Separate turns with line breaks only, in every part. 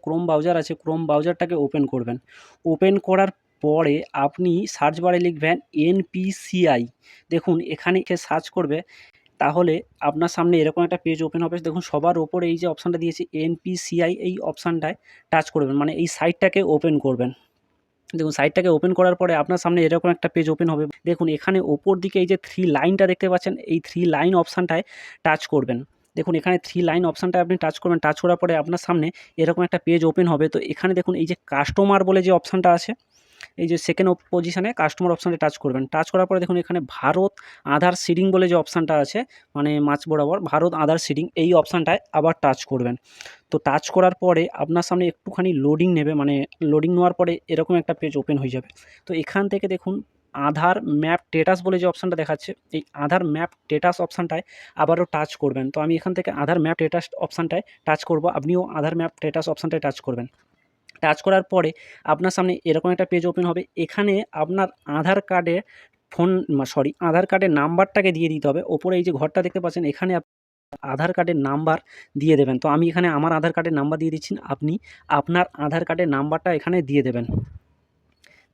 Chrome browser আছে, Chrome ব্রাউজারটাকে open করবেন। Open করার পরে আপনি সার্চ বারে লিখবেন NPCI। দেখুন এখানে সার্চ করবে, তাহলে আপনার সামনে এরকম একটা পেজ ওপেন হবে। দেখুন সবার ওপরে এই যে অপশানটা দিয়েছি NPCI, এই অপশানটায় টাচ করবেন, মানে এই সাইটটাকে ওপেন করবেন। দেখুন সাইটটাকে ওপেন করার পরে আপনার সামনে এরকম একটা পেজ ওপেন হবে। দেখুন এখানে ওপর দিকে এই যে 3 লাইনটা দেখতে পাচ্ছেন, এই 3 লাইন অপশানটায় টাচ করবেন। দেখুন এখানে 3 লাইন অপশানটায় আপনি টাচ করবেন। টাচ করার পরে আপনার সামনে এরকম একটা পেজ ওপেন হবে। তো এখানে দেখুন এই যে কাস্টমার বলে যে অপশানটা আছে, এই যে সেকেন্ড পজিশনে কাস্টমার অপশানে টাচ করবেন। টাচ করার পরে দেখুন এখানে ভারত আধার সিডিং বলে যে অপশানটা আছে, মানে মাঝ বরাবর ভারত আধার সিডিং, এই অপশানটায় আবার টাচ করবেন। তো টাচ করার পরে আপনার সামনে একটুখানি লোডিং নেবে, মানে লোডিং নেওয়ার পরে এরকম একটা পেজ ওপেন হয়ে যাবে। তো এখান থেকে দেখুন আধার ম্যাপ স্ট্যাটাস বলে যে অপশানটা দেখাচ্ছে, এই আধার ম্যাপ স্ট্যাটাস অপশানটায় আবারও টাচ করবেন। তো আমি এখান থেকে আধার ম্যাপ স্ট্যাটাস অপশানটায় টাচ করব, আপনিও আধার ম্যাপ স্ট্যাটাস অপশানটায় টাচ করবেন। টাচ করার পরে আপনার সামনে এরকম একটা পেজ ওপেন হবে। এখানে আপনার আধার কার্ডে আধার কার্ডের নাম্বারটাকে দিয়ে দিতে হবে। ওপরে এই যে ঘরটা দেখতে পাচ্ছেন, এখানে আধার কার্ডের নাম্বার দিয়ে দেবেন। তো আমি এখানে আমার আধার কার্ডের নাম্বার দিয়ে দিচ্ছি, আপনি আপনার আধার কার্ডের নাম্বারটা এখানে দিয়ে দেবেন।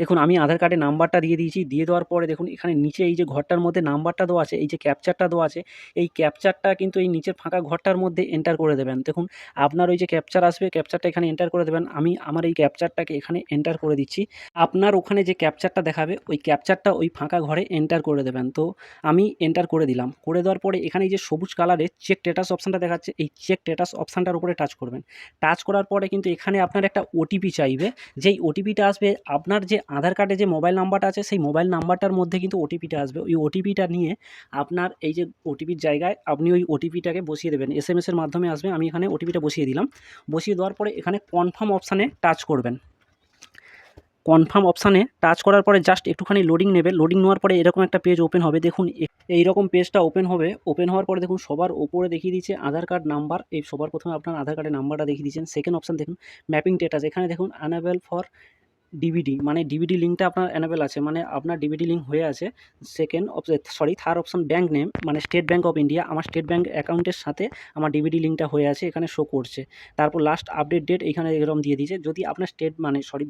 দেখুন আমি আধার কার্ডের নাম্বারটা দিয়ে দিয়েছি। দিয়ে দেওয়ার পরে দেখুন এখানে নিচে এই যে ঘরটার মধ্যে নাম্বারটা দেওয়া আছে, এই যে ক্যাপচারটা দেওয়া আছে, এই ক্যাপচারটা কিন্তু এই নিচের ফাঁকা ঘরটার মধ্যে এন্টার করে দেবেন। দেখুন আপনার ওই যে ক্যাপচার আসবে, ক্যাপচারটা এখানে এন্টার করে দেবেন। আমি আমার এই ক্যাপচারটাকে এখানে এন্টার করে দিচ্ছি। আপনার ওখানে যে ক্যাপচারটা দেখাবে, ওই ক্যাপচারটা ওই ফাঁকা ঘরে এন্টার করে দেবেন। তো আমি এন্টার করে দিলাম। করে দেওয়ার পরে এখানে এই যে সবুজ কালারের চেক স্ট্যাটাস অপশানটা দেখাচ্ছে, এই চেক স্ট্যাটাস অপশানটার উপরে টাচ করবেন। টাচ করার পরে কিন্তু এখানে আপনার একটা ওটিপি চাইবে। যেই ওটিপিটা আসবে, আপনার যে আধার কার্ডে যে মোবাইল নাম্বারটা আছে, সেই মোবাইল নাম্বারটার মধ্যে কিন্তু ওটিপিটা আসবে। ওই ওটিপিটা নিয়ে আপনার এই যে ওটিপির জায়গায় আপনি ওই ওটিপিটাকে বসিয়ে দেবেন। এসএমএসের মাধ্যমে আসবে। আমি এখানে ওটিপিটা বসিয়ে দিলাম। বসিয়ে দেওয়ার পরে এখানে কনফার্ম অপশানে টাচ করবেন। কনফার্ম অপশানে টাচ করার পরে জাস্ট একটুখানি লোডিং নেবে। লোডিং নেওয়ার পরে এরকম একটা পেজ ওপেন হবে। দেখুন এইরকম পেজটা ওপেন হবে। ওপেন হওয়ার পরে দেখুন সবার ওপরে দেখিয়ে দিচ্ছে আধার কার্ড নাম্বার। এই সবার প্রথমে আপনার আধার কার্ডের নাম্বারটা দেখিয়ে দিচ্ছেন। সেকেন্ড অপশান দেখুন ম্যাপিং স্ট্যাটাস। এখানে দেখুন অ্যানেবল ফর ডিভিডি, মানে ডিভিডি লিঙ্কটা আপনার অ্যানেবল আছে, মানে আপনার ডিভিডি লিঙ্ক হয়ে আছে। থার্ড অপশন ব্যাঙ্ক নেম, মানে স্টেট ব্যাঙ্ক অফ ইন্ডিয়া। আমার স্টেট ব্যাঙ্ক অ্যাকাউন্টের সাথে আমার ডিভিডি লিঙ্কটা হয়ে আছে, এখানে শো করছে। তারপর লাস্ট আপডেট ডেট এখানে এরকম দিয়ে দিয়েছে। যদি আপনার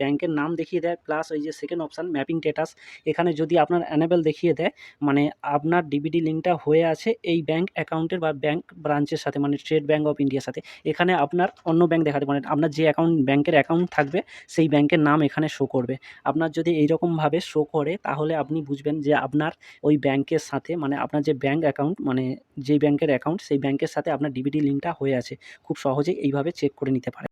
ব্যাঙ্কের নাম দেখিয়ে দেয়, প্লাস ওই যে সেকেন্ড অপশান ম্যাপিং স্ট্যাটাস, এখানে যদি আপনার অ্যানেবল দেখিয়ে দেয়, মানে আপনার ডিভিডি লিঙ্কটা হয়ে আছে এই ব্যাঙ্ক অ্যাকাউন্টের বা ব্যাঙ্ক ব্রাঞ্চের সাথে, মানে স্টেট ব্যাঙ্ক অফ ইন্ডিয়ার সাথে। এখানে আপনার অন্য ব্যাঙ্ক দেখাতে, মানে আপনার যে ব্যাঙ্কের অ্যাকাউন্ট থাকবে সেই ব্যাঙ্কের নাম এখানে শো করবে। আপনার যদি এইরকমভাবে শো করে, তাহলে আপনি বুঝবেন যে আপনার ওই ব্যাঙ্কের সাথে, মানে আপনার যে ব্যাঙ্ক অ্যাকাউন্ট, মানে যেই ব্যাঙ্কের অ্যাকাউন্ট, সেই ব্যাঙ্কের সাথে আপনার ডিভিডি লিঙ্কটা হয়ে আছে। খুব সহজেই এইভাবে চেক করে নিতে পারেন।